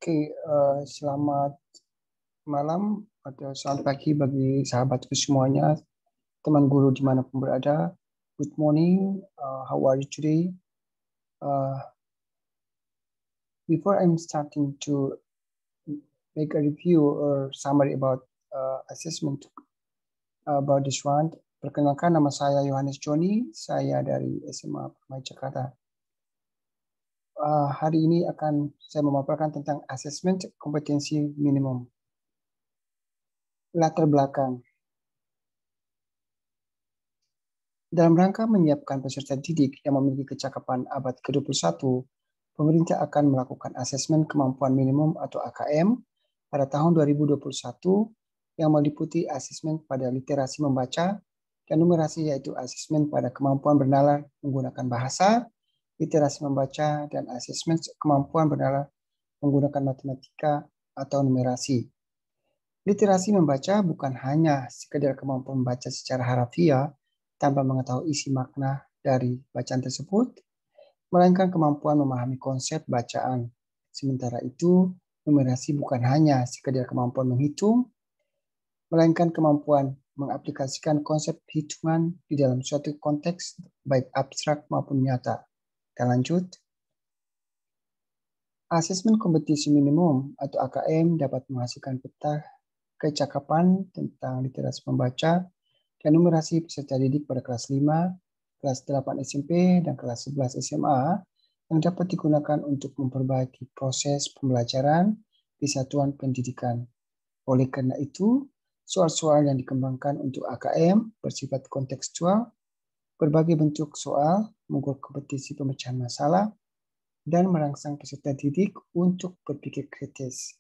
Oke, selamat malam atau selamat pagi bagi sahabatku semuanya, teman guru dimanapun berada. Good morning, how are you today? Before I'm starting to make a review or summary about assessment about this one, perkenalkan nama saya Yohanes Joni, saya dari SMA Permai Jakarta. Hari ini akan saya memaparkan tentang assessment kompetensi minimum. Latar belakang. Dalam rangka menyiapkan peserta didik yang memiliki kecakapan abad ke-21, pemerintah akan melakukan asesmen kemampuan minimum atau AKM pada tahun 2021 yang meliputi asesmen pada literasi membaca dan numerasi, yaitu asesmen pada kemampuan bernalar menggunakan bahasa, literasi membaca, dan asesmen kemampuan bernalar menggunakan matematika atau numerasi. Literasi membaca bukan hanya sekedar kemampuan membaca secara harafiah tanpa mengetahui isi makna dari bacaan tersebut, melainkan kemampuan memahami konsep bacaan. Sementara itu, numerasi bukan hanya sekedar kemampuan menghitung, melainkan kemampuan mengaplikasikan konsep hitungan di dalam suatu konteks baik abstrak maupun nyata. Kita lanjut. Asesmen kompetisi minimum atau AKM dapat menghasilkan peta kecakapan tentang literasi membaca dan numerasi peserta didik pada kelas 5, kelas 8 SMP, dan kelas 11 SMA yang dapat digunakan untuk memperbaiki proses pembelajaran di satuan pendidikan. Oleh karena itu, soal-soal yang dikembangkan untuk AKM bersifat kontekstual, berbagai bentuk soal, mengukur kompetisi pemecahan masalah, dan merangsang peserta didik untuk berpikir kritis.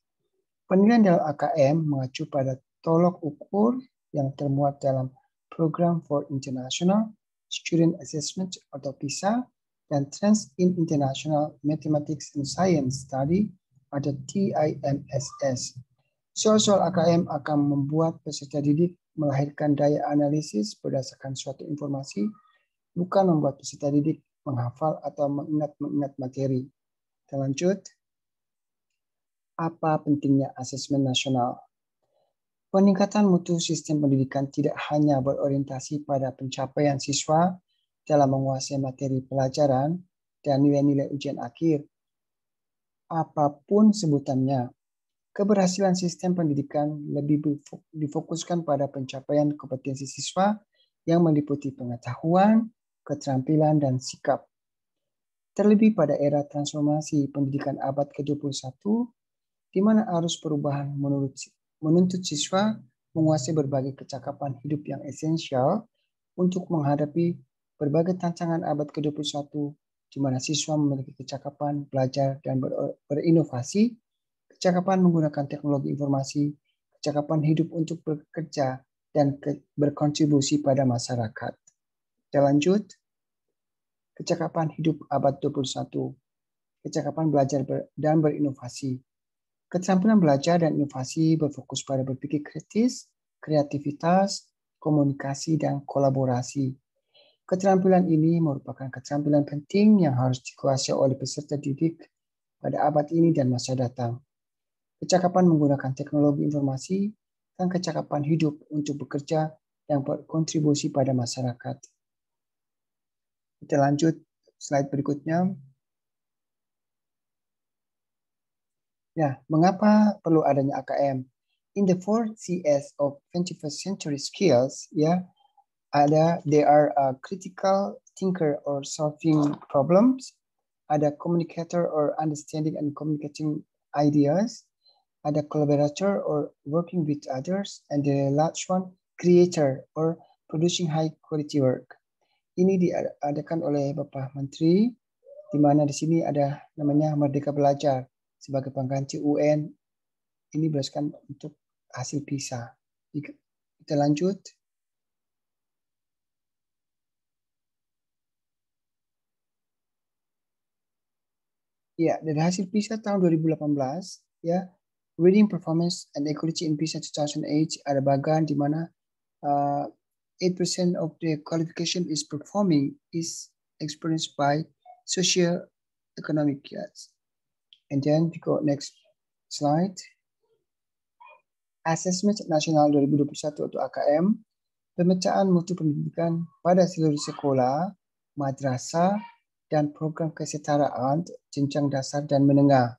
Penilaian dalam AKM mengacu pada tolok ukur yang termuat dalam Program for International Student Assessment atau PISA dan Trends in International Mathematics and Science Study atau TIMSS. Soal-soal AKM akan membuat peserta didik melahirkan daya analisis berdasarkan suatu informasi, bukan membuat peserta didik menghafal atau mengingat materi. Kita lanjut. Apa pentingnya asesmen nasional? Peningkatan mutu sistem pendidikan tidak hanya berorientasi pada pencapaian siswa dalam menguasai materi pelajaran dan nilai-nilai ujian akhir. Apapun sebutannya, keberhasilan sistem pendidikan lebih difokuskan pada pencapaian kompetensi siswa yang meliputi pengetahuan, keterampilan, dan sikap. Terlebih pada era transformasi pendidikan abad ke-21, di mana arus perubahan menuntut siswa menguasai berbagai kecakapan hidup yang esensial untuk menghadapi berbagai tantangan abad ke-21, di mana siswa memiliki kecakapan belajar dan berinovasi, kecakapan menggunakan teknologi informasi, kecakapan hidup untuk bekerja, dan berkontribusi pada masyarakat. Kita lanjut. Kecakapan hidup abad 21. Kecakapan belajar dan berinovasi. Keterampilan belajar dan inovasi berfokus pada berpikir kritis, kreativitas, komunikasi, dan kolaborasi. Keterampilan ini merupakan keterampilan penting yang harus dikuasai oleh peserta didik pada abad ini dan masa datang. Kecakapan menggunakan teknologi informasi dan kecakapan hidup untuk bekerja dan berkontribusi pada masyarakat. Kita lanjut slide berikutnya. Ya, mengapa perlu adanya AKM? In the 4 Cs of 21st century skills, ya, there are a critical thinker or solving problems, ada communicator or understanding and communicating ideas, ada collaborator or working with others, and the last one, creator or producing high quality work. Ini diadakan oleh Bapak Menteri, di mana di sini ada namanya Merdeka Belajar sebagai pengganti UN. Ini berdasarkan untuk hasil PISA. Kita lanjut. Ya, dari hasil PISA tahun 2018, ya, Reading Performance and Equality in PISA 2008 ada bagian di mana 8% of the qualification is performing is experienced by socio-economic class. And then we go next slide. Asesmen Nasional 2021 atau AKM, pemecahan mutu pendidikan pada seluruh sekolah, madrasah, dan program kesetaraan jenjang dasar dan menengah.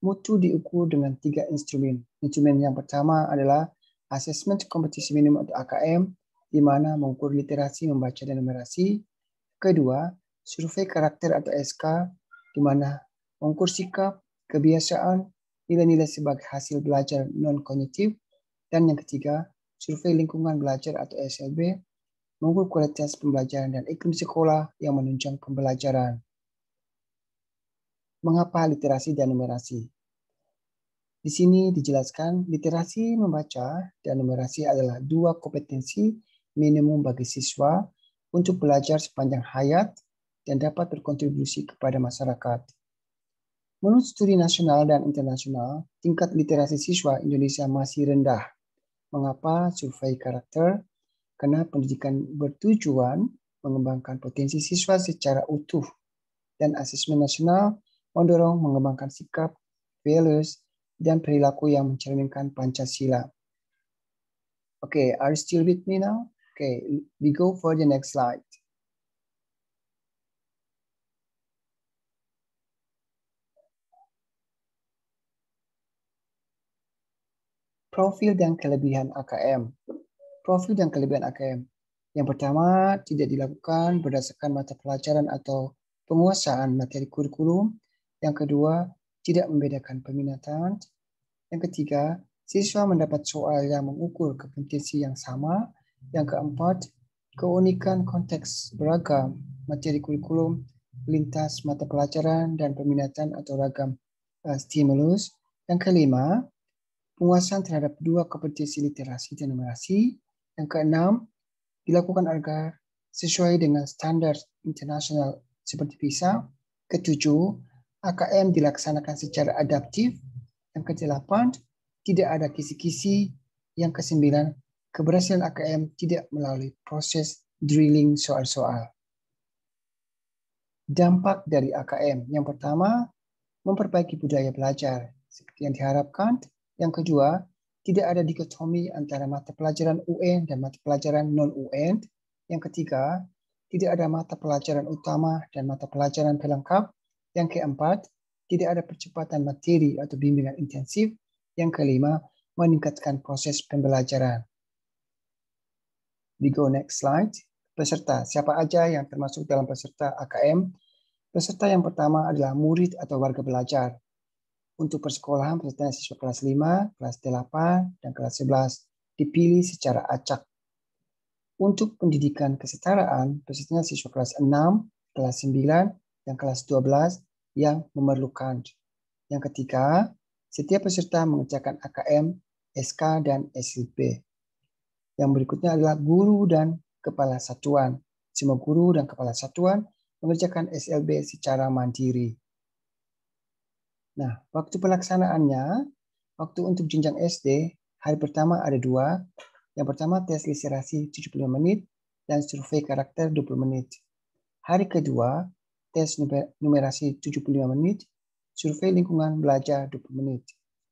Mutu diukur dengan 3 instrumen. Instrumen yang pertama adalah Asesmen Kompetisi Minimum atau AKM, di mana mengukur literasi membaca dan numerasi. Kedua, Survei Karakter atau SK, di mana mengukur sikap, kebiasaan, nilai-nilai sebagai hasil belajar non-kognitif. Dan yang ketiga, Survei Lingkungan Belajar atau SLB, mengukur kualitas pembelajaran dan iklim sekolah yang menunjang pembelajaran. Mengapa literasi dan numerasi? Di sini dijelaskan literasi membaca dan numerasi adalah 2 kompetensi minimum bagi siswa untuk belajar sepanjang hayat dan dapat berkontribusi kepada masyarakat. Menurut studi nasional dan internasional, tingkat literasi siswa Indonesia masih rendah. Mengapa? Survei karakter, karena pendidikan bertujuan mengembangkan potensi siswa secara utuh, dan asesmen nasional mendorong mengembangkan sikap, values, dan perilaku yang mencerminkan Pancasila. Okay, are you still with me now? Okay, we go for the next slide. Profil dan kelebihan AKM. Profil dan kelebihan AKM. Yang pertama, tidak dilakukan berdasarkan mata pelajaran atau penguasaan materi kurikulum. Yang kedua, tidak membedakan peminatan. Yang ketiga, siswa mendapat soal yang mengukur kompetensi yang sama. Yang keempat, keunikan konteks beragam materi kurikulum, lintas mata pelajaran dan peminatan atau ragam stimulus. Yang kelima, penguasaan terhadap 2 kompetensi literasi dan numerasi. Yang keenam, dilakukan agar sesuai dengan standar internasional seperti PISA. Ketujuh, AKM dilaksanakan secara adaptif. Yang kedelapan, tidak ada kisi-kisi. Yang kesembilan, keberhasilan AKM tidak melalui proses drilling soal-soal. Dampak dari AKM. Yang pertama, memperbaiki budaya belajar seperti yang diharapkan. Yang kedua, tidak ada dikotomi antara mata pelajaran UN dan mata pelajaran non-UN. Yang ketiga, tidak ada mata pelajaran utama dan mata pelajaran pelengkap. Yang keempat, tidak ada percepatan materi atau bimbingan intensif. Yang kelima, meningkatkan proses pembelajaran. We go next slide. Peserta, siapa aja yang termasuk dalam peserta AKM? Peserta yang pertama adalah murid atau warga belajar. Untuk persekolahan, peserta siswa kelas 5, kelas 8, dan kelas 11 dipilih secara acak. Untuk pendidikan kesetaraan, peserta siswa kelas 6, kelas 9, dan kelas 12 yang memerlukan. Yang ketiga, setiap peserta mengerjakan AKM, SK, dan SLB. Yang berikutnya adalah guru dan kepala satuan. Semua guru dan kepala satuan mengerjakan SLB secara mandiri. Nah, waktu pelaksanaannya, waktu untuk jenjang SD, hari pertama ada 2. Yang pertama tes literasi 75 menit dan survei karakter 20 menit. Hari kedua, tes numerasi 75 menit, survei lingkungan belajar 20 menit.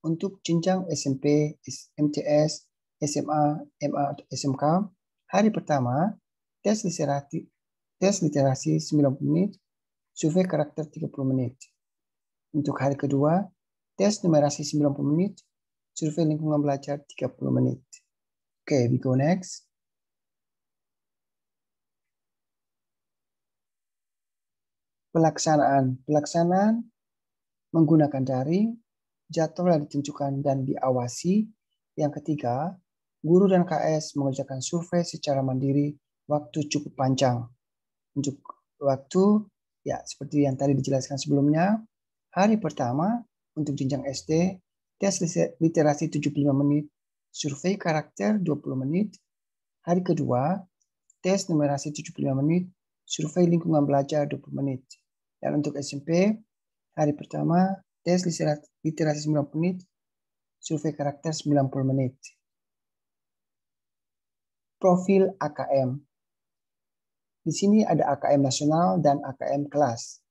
Untuk jenjang SMP, MTS, SMA, MA, atau SMK, hari pertama, tes literasi 90 menit, survei karakter 30 menit. Untuk hari kedua, tes numerasi 90 menit, survei lingkungan belajar 30 menit. Okay, we go next. Pelaksanaan menggunakan daring, jadwal yang ditentukan dan diawasi. Yang ketiga, guru dan KS mengerjakan survei secara mandiri, waktu cukup panjang. Untuk waktu, ya seperti yang tadi dijelaskan sebelumnya, hari pertama untuk jenjang SD, tes literasi 75 menit, survei karakter 20 menit. Hari kedua, tes numerasi 75 menit, survei lingkungan belajar 20 menit. Dan untuk SMP, hari pertama, tes literasi 90 menit, survei karakter 90 menit. Profil AKM. Di sini ada AKM nasional dan AKM kelas.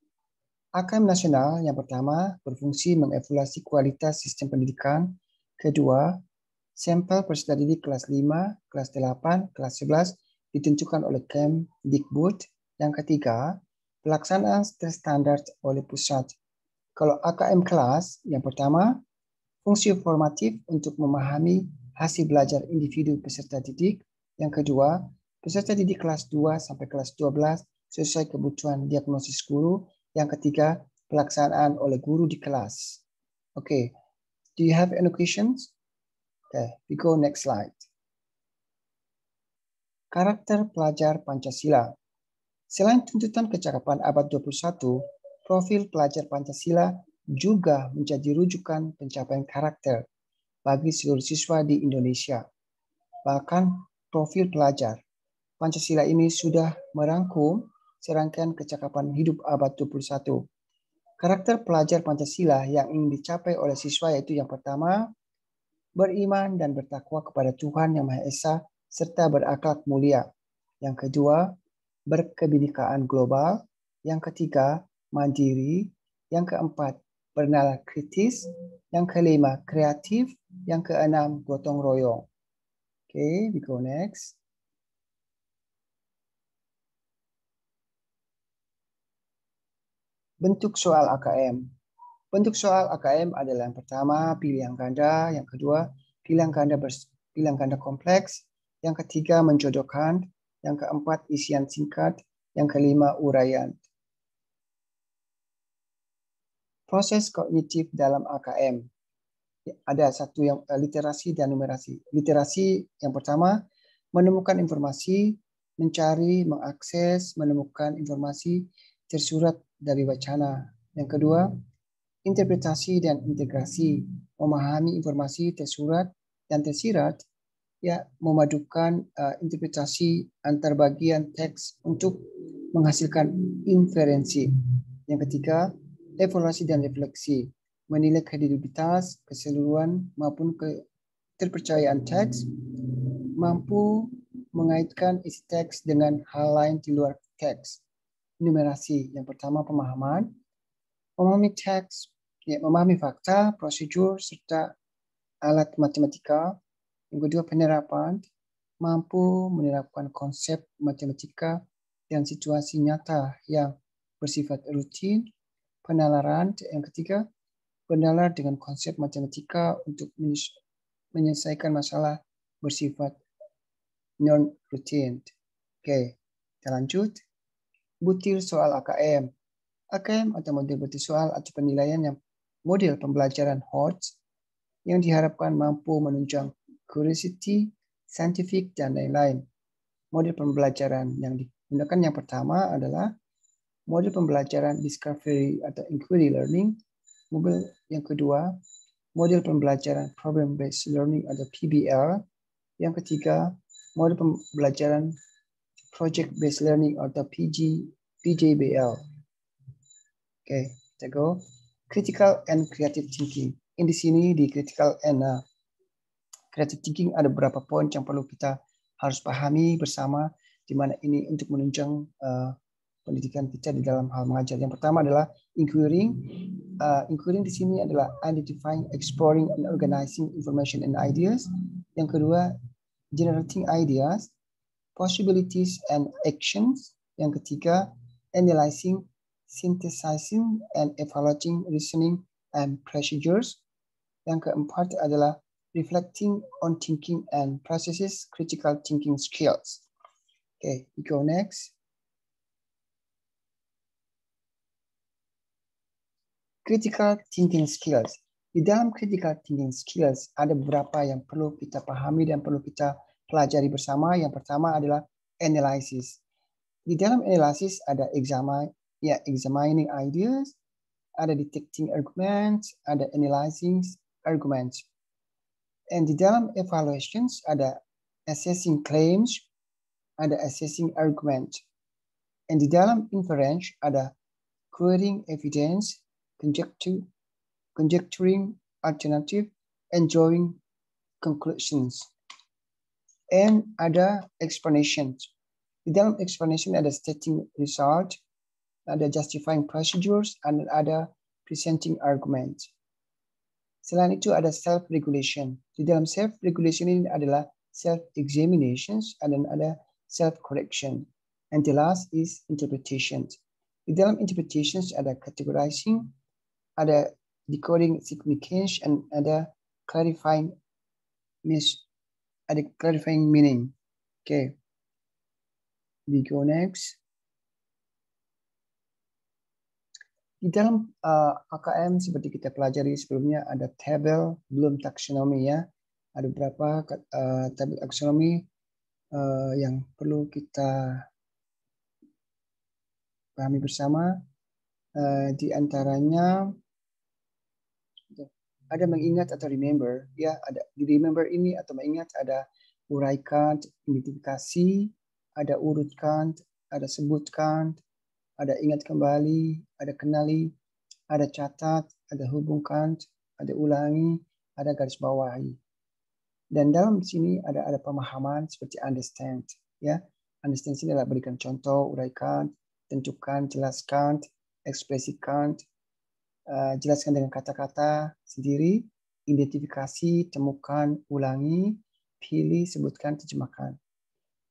AKM nasional yang pertama berfungsi mengevaluasi kualitas sistem pendidikan. Kedua, sampel peserta didik kelas 5, kelas 8, kelas 11 ditentukan oleh Kemdikbud. Yang ketiga, pelaksanaan standar oleh pusat. Kalau AKM kelas, yang pertama, fungsi formatif untuk memahami hasil belajar individu peserta didik. Yang kedua, peserta didik kelas 2 sampai kelas 12 sesuai kebutuhan diagnosis guru. Yang ketiga, pelaksanaan oleh guru di kelas. Okay, do you have any questions? Okay, we go next slide. Karakter pelajar Pancasila. Selain tuntutan kecakapan abad 21, profil pelajar Pancasila juga menjadi rujukan pencapaian karakter bagi seluruh siswa di Indonesia. Bahkan profil pelajar Pancasila ini sudah merangkum serangkaian kecakapan hidup abad 21. Karakter pelajar Pancasila yang ingin dicapai oleh siswa yaitu yang pertama, beriman dan bertakwa kepada Tuhan Yang Maha Esa serta berakhlak mulia. Yang kedua, berkebinekaan global. Yang ketiga, mandiri. Yang keempat, bernalar kritis. Yang kelima, kreatif. Yang keenam, gotong royong. Okay, we go next. Bentuk soal AKM. Bentuk soal AKM adalah yang pertama pilihan ganda, yang kedua pilihan ganda kompleks, yang ketiga menjodohkan, yang keempat isian singkat, yang kelima uraian. Proses kognitif dalam AKM. Ada satu yang literasi dan numerasi. Literasi yang pertama menemukan informasi, mencari, mengakses, menemukan informasi tersurat dari wacana. Yang kedua, interpretasi dan integrasi, memahami informasi tersurat dan tersirat, ya memadukan interpretasi antar bagian teks untuk menghasilkan inferensi. Yang ketiga, evaluasi dan refleksi, menilai kredibilitas, keseluruhan maupun keterpercayaan teks, mampu mengaitkan isi teks dengan hal lain di luar teks. Numerasi, yang pertama pemahaman, memahami teks, ya, memahami fakta, prosedur, serta alat matematika. Yang kedua, penerapan, mampu menerapkan konsep matematika dan situasi nyata yang bersifat rutin. Penalaran, yang ketiga, bernalar dengan konsep matematika untuk menyelesaikan masalah bersifat non-rutin. Oke, kita lanjut. Butir soal AKM. AKM atau model butir soal atau penilaian yang model pembelajaran HOTS yang diharapkan mampu menunjang curiosity, scientific, dan lain-lain. Model pembelajaran yang digunakan yang pertama adalah model pembelajaran discovery atau inquiry learning. Model yang kedua, model pembelajaran problem based learning atau PBL. Yang ketiga, model pembelajaran project based learning atau PJBL. Oke, kita go. Critical and creative thinking. Di sini di critical and creative thinking ada beberapa poin yang perlu kita harus pahami bersama, di mana ini untuk menunjang pendidikan kita di dalam hal mengajar. Yang pertama adalah inquiring. Inquiring di sini adalah identifying, exploring, and organizing information and ideas. Yang kedua, generating ideas, possibilities, and actions. Yang ketiga, analyzing, synthesizing, and evaluating reasoning and procedures. Yang keempat adalah reflecting on thinking and processes, critical thinking skills. Okay, we go next. Critical thinking skills. Di dalam critical thinking skills ada beberapa yang perlu kita pahami dan perlu kita pelajari bersama. Yang pertama adalah analysis. Di dalam analysis ada examining ideas, ada detecting arguments, ada analyzing arguments. And di dalam evaluations ada assessing claims, ada assessing argument. And di dalam inference ada querying evidence, conjecturing alternative, and drawing conclusions. And ada explanations. Di dalam explanation ada stating result, ada justifying procedures, dan ada presenting arguments. Selain itu ada self-regulation. Di dalam self-regulation ini adalah self-examinations, dan ada self-correction. And the last is interpretation. Di dalam interpretations ada categorizing, ada decoding significance, and ada clarifying meaning. Okay. We go next. Di dalam AKM seperti kita pelajari sebelumnya ada tabel, belum taksonomi ya. Ada beberapa tabel taksonomi yang perlu kita pahami bersama. Di antaranya ada mengingat atau remember, ya ada di remember ini atau mengingat ada uraikan, identifikasi, ada urutkan, ada sebutkan, ada ingat kembali, ada kenali, ada catat, ada hubungkan, ada ulangi, ada garis bawahi. Dan dalam sini ada pemahaman seperti understand, ya. Understand sini adalah berikan contoh, uraikan, tentukan, jelaskan, ekspresikan, jelaskan dengan kata-kata sendiri, identifikasi, temukan, ulangi, pilih, sebutkan, terjemahkan.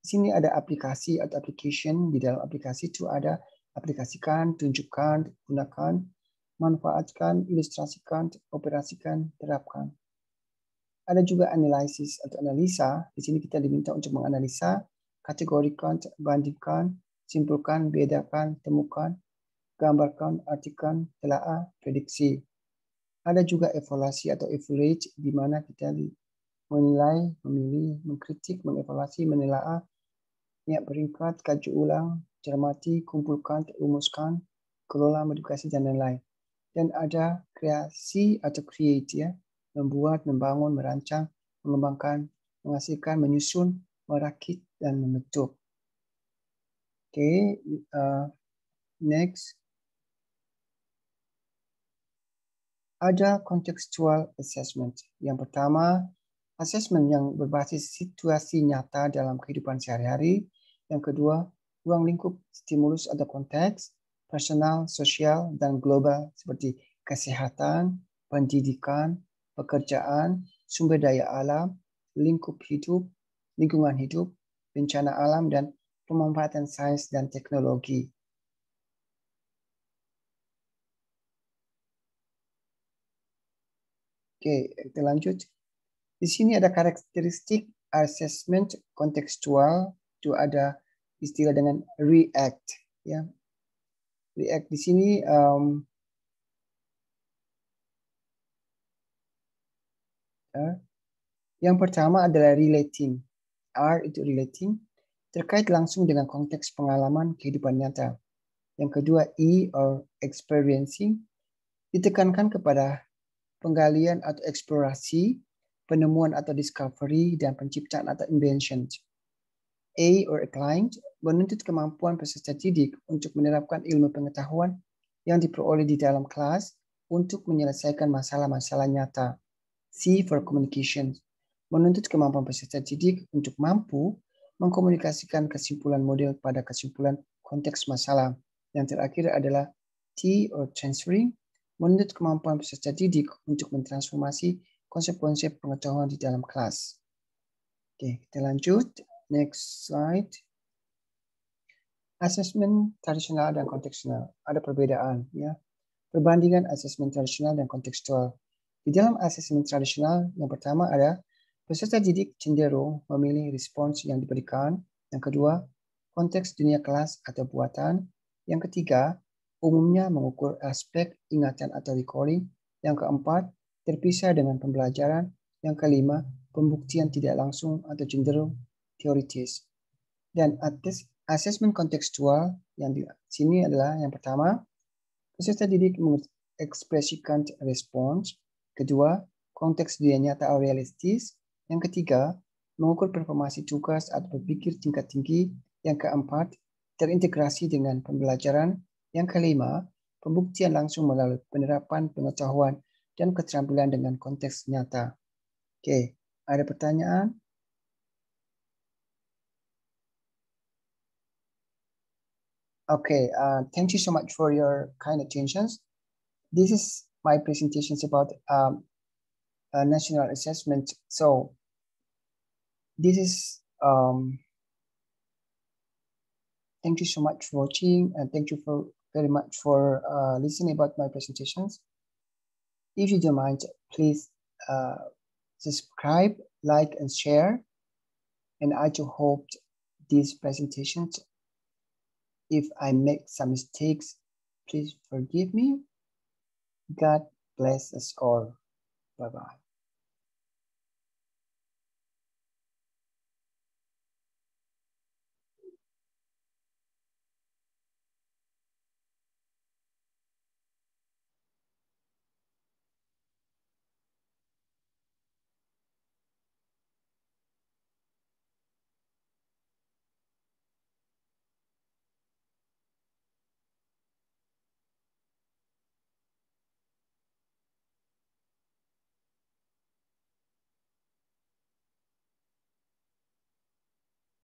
Di sini ada aplikasi atau application. Di dalam aplikasi itu ada aplikasikan, tunjukkan, gunakan, manfaatkan, ilustrasikan, operasikan, terapkan. Ada juga analisis atau analisa. Di sini kita diminta untuk menganalisa, kategorikan, bandingkan, simpulkan, bedakan, temukan, gambarkan, artikan, telaah, prediksi. Ada juga evaluasi atau evaluate, di mana kita menilai, memilih, mengkritik, mengevaluasi, menelaah, niat beringkat, kaji ulang, cermati, kumpulkan, rumuskan, kelola, modifikasi, dan lain-lain. Dan ada kreasi atau create, ya, membuat, membangun, merancang, mengembangkan, menghasilkan, menyusun, merakit, dan membentuk. Oke, next. Ada contextual assessment. Yang pertama, assessment yang berbasis situasi nyata dalam kehidupan sehari-hari. Yang kedua, ruang lingkup stimulus atau konteks, personal, sosial, dan global seperti kesehatan, pendidikan, pekerjaan, sumber daya alam, lingkup hidup, lingkungan hidup, bencana alam, dan pemanfaatan sains dan teknologi. Oke, kita lanjut. Di sini ada karakteristik assessment kontekstual, itu ada istilah dengan react, ya. React di sini yang pertama adalah relating. R itu relating, terkait langsung dengan konteks pengalaman kehidupan nyata. Yang kedua E or experiencing, ditekankan kepada penggalian atau eksplorasi, penemuan atau discovery, dan penciptaan atau invention. A or acclaimed, menuntut kemampuan peserta didik untuk menerapkan ilmu pengetahuan yang diperoleh di dalam kelas untuk menyelesaikan masalah-masalah nyata. C for communication, menuntut kemampuan peserta didik untuk mampu mengkomunikasikan kesimpulan model pada kesimpulan konteks masalah. Yang terakhir adalah T or transferring, menuntut kemampuan peserta didik untuk mentransformasi konsep-konsep pengetahuan di dalam kelas. Oke, kita lanjut. Next slide. Asesmen tradisional dan kontekstual. Ada perbedaan, ya. Perbandingan asesmen tradisional dan kontekstual. Di dalam asesmen tradisional, yang pertama ada peserta didik cenderung memilih respons yang diberikan. Yang kedua, konteks dunia kelas atau buatan. Yang ketiga, umumnya mengukur aspek ingatan atau recalling. Yang keempat, terpisah dengan pembelajaran. Yang kelima, pembuktian tidak langsung atau cenderung teoritis. Dan asesmen kontekstual yang di sini adalah yang pertama, peserta didik mengekspresikan respons. Kedua, konteks dunia nyata atau realistis. Yang ketiga, mengukur performasi tugas atau berpikir tingkat tinggi. Yang keempat, terintegrasi dengan pembelajaran. Yang kelima, pembuktian langsung melalui penerapan pengetahuan dan keterampilan dengan konteks nyata. Oke, ada pertanyaan? Okay, thank you so much for your kind attentions. This is my presentations about national assessment. So this is thank you so much for watching, and thank you for very much for listening about my presentations. If you don't mind, please subscribe, like, and share. And I do hope these presentations, if I make some mistakes, please forgive me. God bless us all. Bye-bye.